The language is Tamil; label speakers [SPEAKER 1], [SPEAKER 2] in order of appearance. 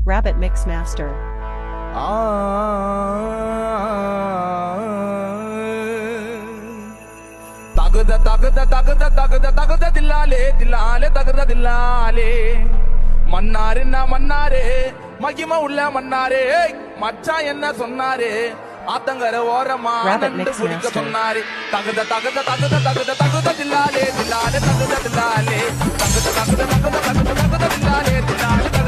[SPEAKER 1] Rabbit Mix Master.
[SPEAKER 2] தகுத தகுத தகுத தகுத தகுத Thillale Thillale தகுத Thillale மன்னாருன்னா மன்னாரே மகிம உள்ள மன்னாரே மச்சான் என்ன சொன்னாரே ஆத்தங்கர ஓரமா நண்டு குடிக்க சொன்னாரு தகுத தகுத தகுத தகுத தகுத தில்லாலே தில்லாலே தகுத தில்லாலே தகுத தகுத தகுத தகுத தகுத தில்லாலே தில்லாலே